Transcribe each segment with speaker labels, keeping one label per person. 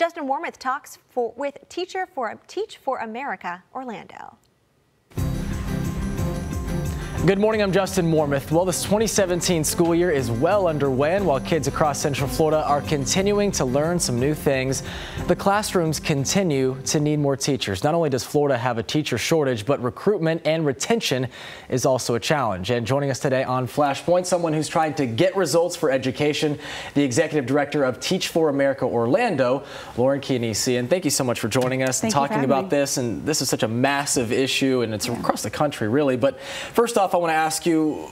Speaker 1: Justin Warmoth talks with Teach for America, Orlando.
Speaker 2: Good morning, I'm Justin Warmoth. Well, this 2017 school year is well underway, and while kids across Central Florida are continuing to learn some new things, the classrooms continue to need more teachers. Not only does Florida have a teacher shortage, but recruitment and retention is also a challenge. And joining us today on Flashpoint, someone who's trying to get results for education, the Executive Director of Teach for America Orlando, Lauren Chianese. And thank you so much for joining us and talking about this. And this is such a massive issue, and it's across the country, really. But first off, I want to ask you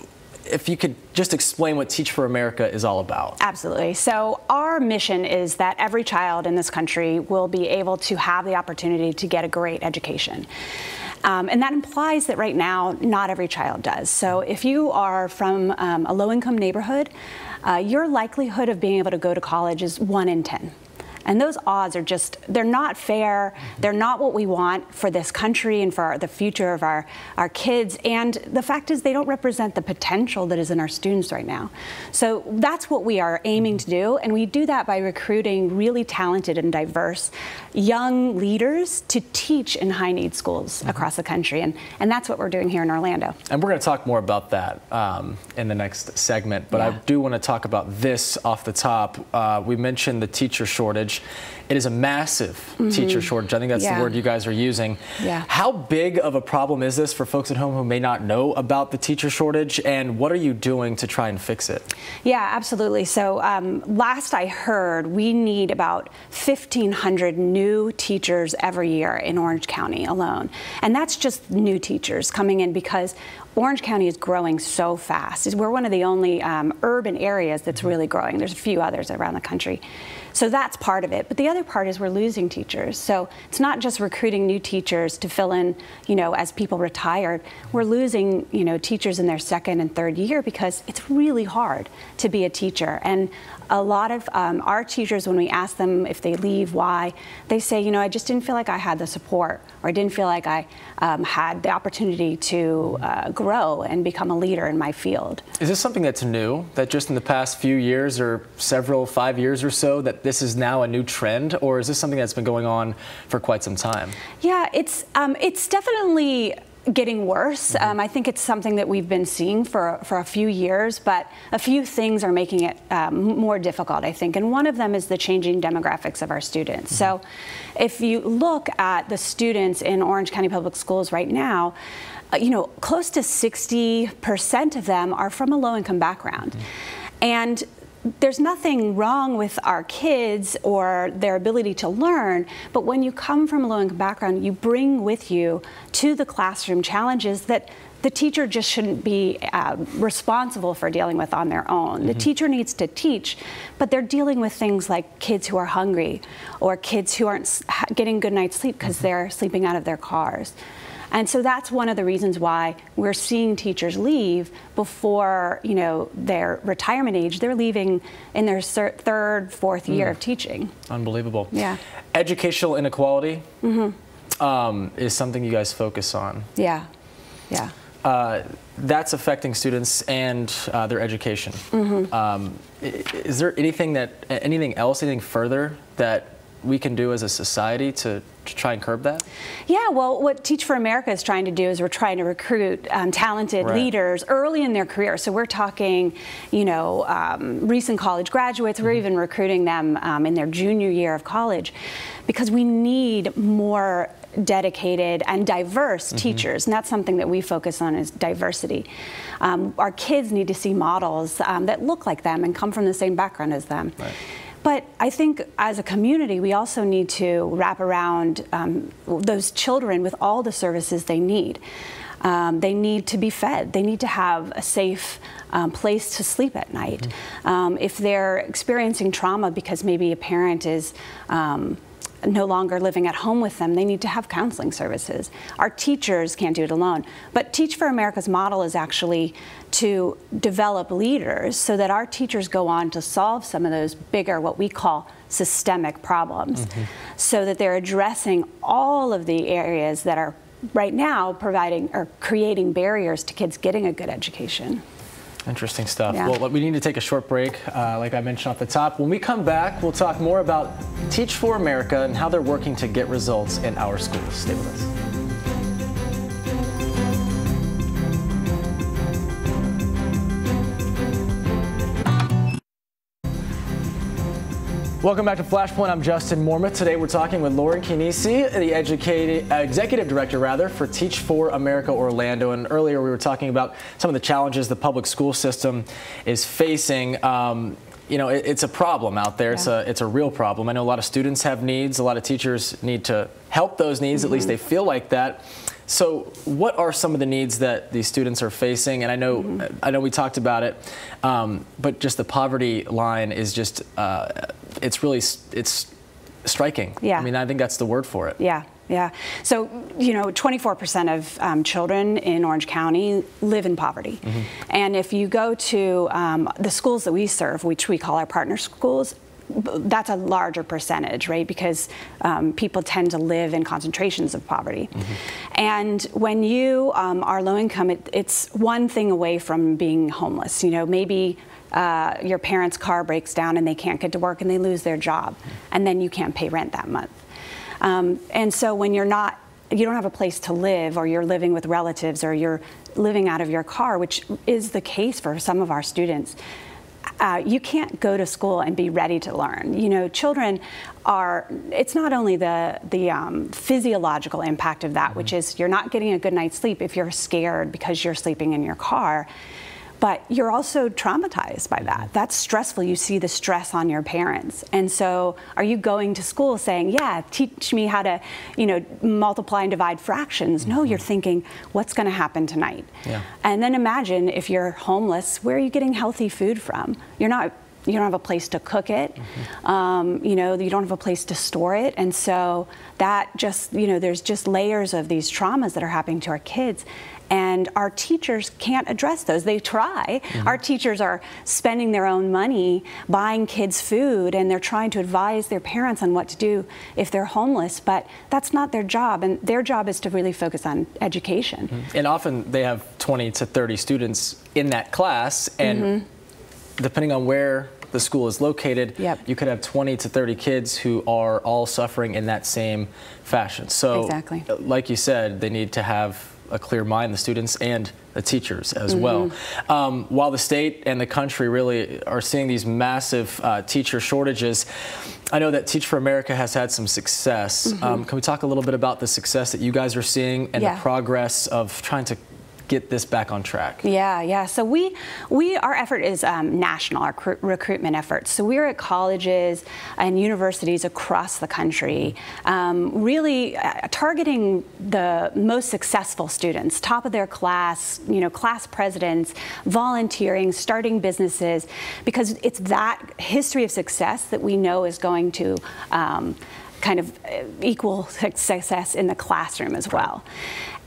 Speaker 2: if you could just explain what Teach for America is all about.
Speaker 3: Absolutely. So our mission is that every child in this country will be able to have the opportunity to get a great education. And that implies that right now, not every child does. So if you are from a low-income neighborhood, your likelihood of being able to go to college is 1 in 10. And those odds are just, they're not fair. They're not what we want for this country and for the future of our kids. And the fact is they don't represent the potential that is in our students right now. So that's what we are aiming to do. And we do that by recruiting really talented and diverse young leaders to teach in high need schools across the country. And that's what we're doing here in Orlando. And
Speaker 2: we're going to talk more about that in the next segment. But I do want to talk about this off the top. We mentioned the teacher shortage. It is a massive teacher shortage. I think that's the word you guys are using. How big of a problem is this for folks at home who may not know about the teacher shortage, and what are you doing to try and fix it?
Speaker 3: Yeah, absolutely. So last I heard, we need about 1,500 new teachers every year in Orange County alone. And that's just new teachers coming in because Orange County is growing so fast. We're one of the only urban areas that's really growing. There's a few others around the country. So that's part of it. But the other part is we're losing teachers. So it's not just recruiting new teachers to fill in, as people retired. We're losing, teachers in their second and third year because it's really hard to be a teacher. And a lot of our teachers, when we ask them if they leave, why, they say, I just didn't feel like I had the support, or I didn't feel like I had the opportunity to grow and become a leader in my field.
Speaker 2: Is this something that's new, that just in the past few years or 5 years or so, that this is now a new trend, or is this something that's been going on for quite some time? Yeah,
Speaker 3: it's definitely getting worse. I think it's something that we've been seeing for a few years, but a few things are making it more difficult, I think. And one of them is the changing demographics of our students. So if you look at the students in Orange County Public Schools right now, close to 60% of them are from a low-income background. And there's nothing wrong with our kids or their ability to learn, but when you come from a low-income background, you bring with you to the classroom challenges that the teacher just shouldn't be responsible for dealing with on their own. The teacher needs to teach, but they're dealing with things like kids who are hungry or kids who aren't getting good night's sleep because they're sleeping out of their cars. And so that's one of the reasons why we're seeing teachers leave before, their retirement age. They're leaving in their third, fourth year of teaching.
Speaker 2: Unbelievable.
Speaker 3: Yeah.
Speaker 2: Educational inequality is something you guys focus on.
Speaker 3: Yeah. Yeah.
Speaker 2: That's affecting students and their education. Is there anything further that we can do as a society to try and curb that?
Speaker 3: Yeah, well, what Teach for America is trying to do is we're trying to recruit talented leaders early in their career. So we're talking, recent college graduates. We're even recruiting them in their junior year of college because we need more dedicated and diverse teachers, and that's something that we focus on is diversity. Our kids need to see models that look like them and come from the same background as them. But I think as a community, we also need to wrap around those children with all the services they need. They need to be fed. They need to have a safe place to sleep at night. If they're experiencing trauma because maybe a parent is no longer living at home with them, they need to have counseling services. Our teachers can't do it alone. But Teach for America's model is actually to develop leaders so that our teachers go on to solve some of those bigger, what we call systemic problems, so that they're addressing all of the areas that are right now providing or creating barriers to kids getting a good education.
Speaker 2: Interesting stuff.
Speaker 3: Yeah.
Speaker 2: Well, we need to take a short break, like I mentioned off the top. When we come back, we'll talk more about Teach for America and how they're working to get results in our schools. Stay with us. Welcome back to Flashpoint. I'm Justin Warmoth. Today we're talking with Lauren Chianese, the Executive Director for Teach for America Orlando. And earlier we were talking about some of the challenges the public school system is facing. You know, it's a problem out there.
Speaker 3: Yeah.
Speaker 2: It's a real problem. I know a lot of students have needs. A lot of teachers need to help those needs. At least they feel like that. So what are some of the needs that these students are facing? And I know we talked about it, but just the poverty line is just, it's striking.
Speaker 3: Yeah.
Speaker 2: I mean, I think that's the word for it.
Speaker 3: Yeah. Yeah. So, you know, 24% of children in Orange County live in poverty. And if you go to the schools that we serve, which we call our partner schools, that's a larger percentage, right? Because people tend to live in concentrations of poverty. And when you are low income, it's one thing away from being homeless. You know, maybe your parents' car breaks down and they can't get to work and they lose their job, and then you can't pay rent that month. And so when you don't have a place to live, or you're living with relatives, or you're living out of your car, which is the case for some of our students, you can't go to school and be ready to learn. You know, children it's not only the physiological impact of that, which is you're not getting a good night's sleep if you're scared because you're sleeping in your car, but you're also traumatized by that. That's stressful. You see the stress on your parents. And so are you going to school saying, yeah, teach me how to, you know, multiply and divide fractions? No, you're thinking, what's going to happen tonight? Yeah. And then imagine if you're homeless, where are you getting healthy food from? You don't have a place to cook it. You know, you don't have a place to store it. And so that just, you know, there's just layers of these traumas that are happening to our kids. And our teachers can't address those. They try. Our teachers are spending their own money buying kids food, and they're trying to advise their parents on what to do if they're homeless, but that's not their job, and their job is to really focus on education.
Speaker 2: And often they have 20 to 30 students in that class, and depending on where the school is located, you could have 20 to 30 kids who are all suffering in that same fashion. So, like you said, they need to have a clear mind, the students and the teachers as well. While the state and the country really are seeing these massive teacher shortages, I know that Teach for America has had some success. Can we talk a little bit about the success that you guys are seeing and the progress of trying to get this back on track? Yeah.
Speaker 3: So our effort is national, our recruitment efforts. So we're at colleges and universities across the country, really targeting the most successful students, top of their class, you know, class presidents, volunteering, starting businesses, because it's that history of success that we know is going to kind of equal success in the classroom as well.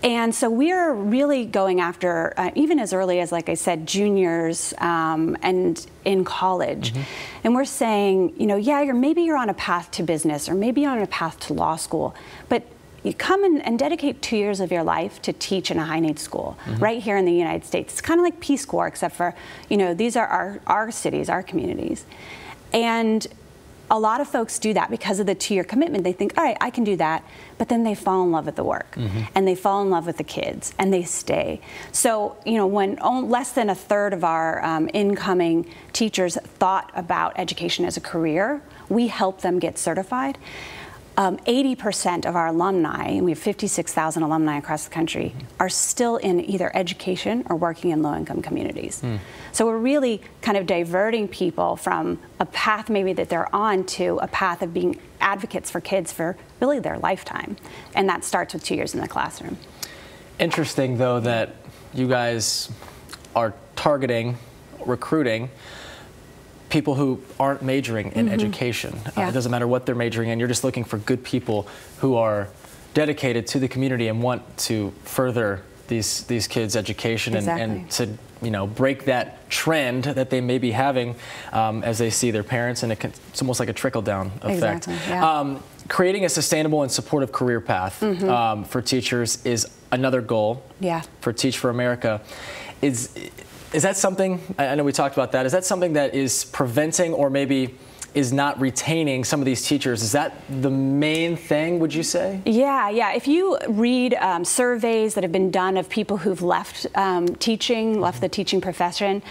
Speaker 3: And so we're really going after, even as early as, like I said, juniors and in college. And we're saying, you know, yeah, maybe you're on a path to business, or maybe you're on a path to law school, but you come and dedicate 2 years of your life to teach in a high-needs school right here in the United States. It's kind of like Peace Corps, except for, you know, these are our cities, our communities. And a lot of folks do that because of the 2-year commitment. They think, all right, I can do that, but then they fall in love with the work, and they fall in love with the kids, and they stay. So, you know, when less than a third of our incoming teachers thought about education as a career, we help them get certified. 80% of our alumni, and we have 56,000 alumni across the country, are still in either education or working in low-income communities. So we're really kind of diverting people from a path maybe that they're on to a path of being advocates for kids for really their lifetime. And that starts with 2 years in the classroom.
Speaker 2: Interesting, though, that you guys are targeting, recruiting people who aren't majoring in education. It doesn't matter what they're majoring in. You're just looking for good people who are dedicated to the community and want to further these kids' education and to, you know, break that trend that they may be having as they see their parents, and it's almost like a trickle-down effect. Creating a sustainable and supportive career path for teachers is another goal for Teach for America. Is that something, I know we talked about that, is that something that is preventing or maybe is not retaining some of these teachers? Is that the main thing, would you say?
Speaker 3: Yeah. If you read surveys that have been done of people who've left teaching, left the teaching profession,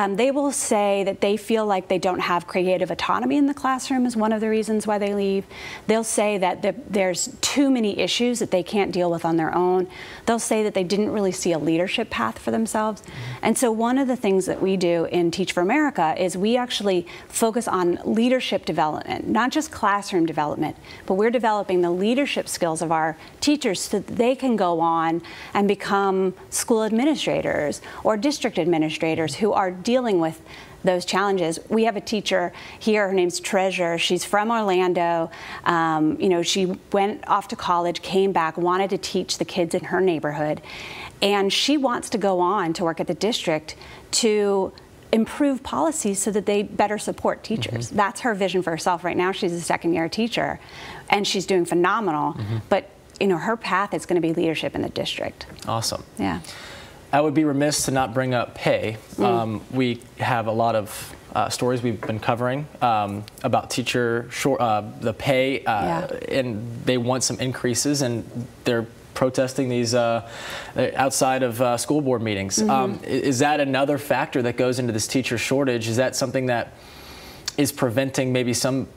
Speaker 3: they will say that they feel like they don't have creative autonomy in the classroom is one of the reasons why they leave. They'll say that there's too many issues that they can't deal with on their own. They'll say that they didn't really see a leadership path for themselves. And so one of the things that we do in Teach for America is we actually focus on leadership development, not just classroom development, but we're developing the leadership skills of our teachers so that they can go on and become school administrators or district administrators who are dealing with those challenges. We have a teacher here, her name's Treasure. She's from Orlando. She went off to college, came back, wanted to teach the kids in her neighborhood, and she wants to go on to work at the district to improve policies so that they better support teachers. That's her vision for herself right now. She's a second-year teacher, and she's doing phenomenal. But her path is going to be leadership in the district.
Speaker 2: Awesome.
Speaker 3: Yeah.
Speaker 2: I would be remiss to not bring up pay. We have a lot of stories we've been covering about teacher the pay, and they want some increases, and they're protesting these outside of school board meetings. Is that another factor that goes into this teacher shortage? Is that something that is preventing maybe some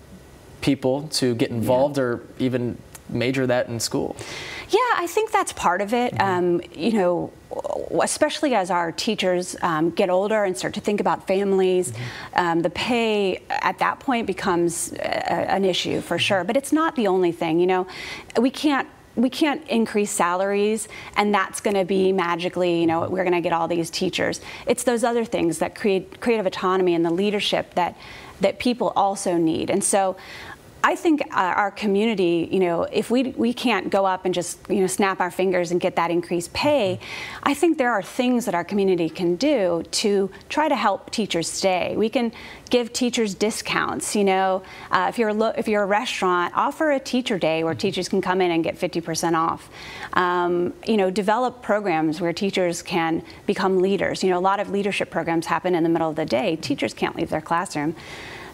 Speaker 2: people to get involved or even major that in school?
Speaker 3: Yeah, I think that's part of it. Especially as our teachers get older and start to think about families, the pay at that point becomes an issue for sure. But it's not the only thing. We can't increase salaries and that's going to be magically, we're going to get all these teachers. It's those other things that create creative autonomy and the leadership that people also need. And so I think our community, if we can't go up and just, snap our fingers and get that increased pay, I think there are things that our community can do to try to help teachers stay. We can give teachers discounts. If you're a restaurant, offer a teacher day where teachers can come in and get 50% off. Develop programs where teachers can become leaders. A lot of leadership programs happen in the middle of the day. Teachers can't leave their classroom.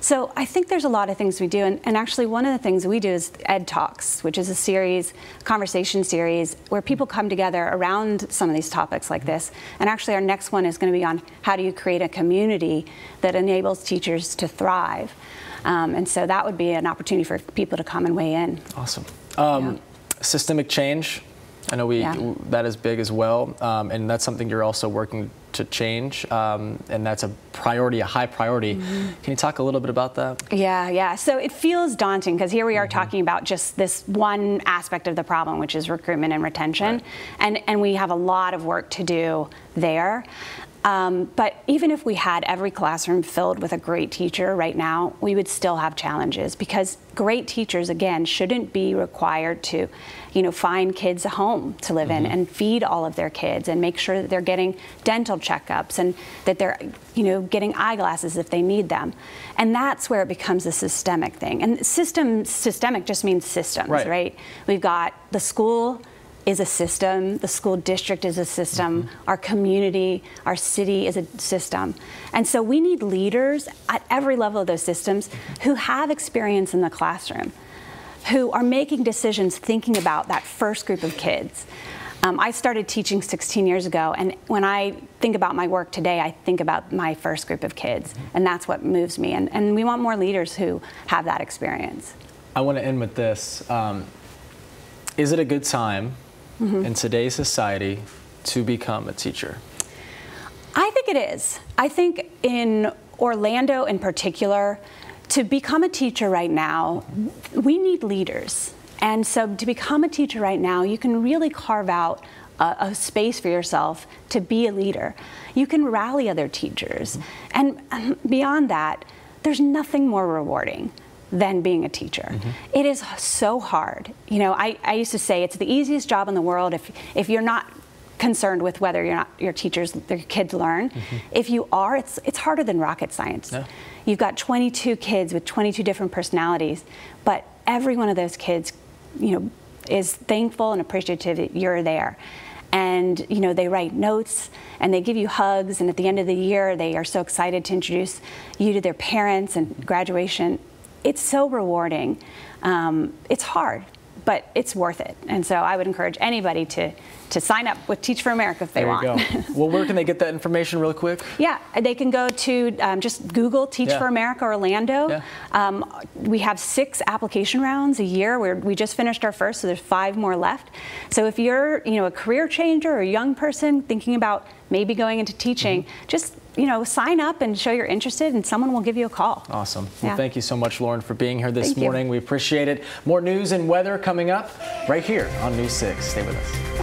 Speaker 3: So I think there's a lot of things we do, and actually one of the things we do is Ed Talks, which is a conversation series where people come together around some of these topics like this. And actually our next one is going to be on how do you create a community that enables teachers to thrive. And so that would be an opportunity for people to come and weigh in.
Speaker 2: Awesome. Systemic change, I know that is big as well, and that's something you're also working to change, and that's a priority, a high priority. Can you talk a little bit about that?
Speaker 3: Yeah. So it feels daunting because here we are talking about just this one aspect of the problem, which is recruitment and retention, and we have a lot of work to do there. But even if we had every classroom filled with a great teacher right now, we would still have challenges because great teachers, again, shouldn't be required to, find kids a home to live in and feed all of their kids and make sure that they're getting dental checkups and that they're, getting eyeglasses if they need them. And that's where it becomes a systemic thing. And systemic just means systems, right? We've got the school is a system, the school district is a system, our community, our city is a system. And so we need leaders at every level of those systems who have experience in the classroom, who are making decisions thinking about that first group of kids. I started teaching 16 years ago, and when I think about my work today, I think about my first group of kids, and that's what moves me. And we want more leaders who have that experience.
Speaker 2: I want to end with this. Is it a good time in today's society to become a teacher?
Speaker 3: I think it is. I think in Orlando in particular, to become a teacher right now, we need leaders. And so to become a teacher right now, you can really carve out a space for yourself to be a leader. You can rally other teachers. And beyond that, there's nothing more rewarding than being a teacher. It is so hard. I used to say it's the easiest job in the world if you're not concerned with whether your kids learn. If you are, it's harder than rocket science. You've got 22 kids with 22 different personalities, but every one of those kids, is thankful and appreciative that you're there. and you know, they write notes and they give you hugs, and at the end of the year they are so excited to introduce you to their parents and graduation. It's so rewarding. It's hard, but it's worth it. And so I would encourage anybody to sign up with Teach for America if they want.
Speaker 2: There you go. Well, where can they get that information really quick?
Speaker 3: Yeah, they can go to just Google Teach for America Orlando.
Speaker 2: Yeah.
Speaker 3: We have 6 application rounds a year. We just finished our first, so there's 5 more left. So if you're, a career changer or a young person thinking about maybe going into teaching, just sign up and show you're interested, and someone will give you a call.
Speaker 2: Awesome. Well, thank you so much, Lauren, for being here this morning. We appreciate it. More news and weather coming up right here on News 6. Stay with us.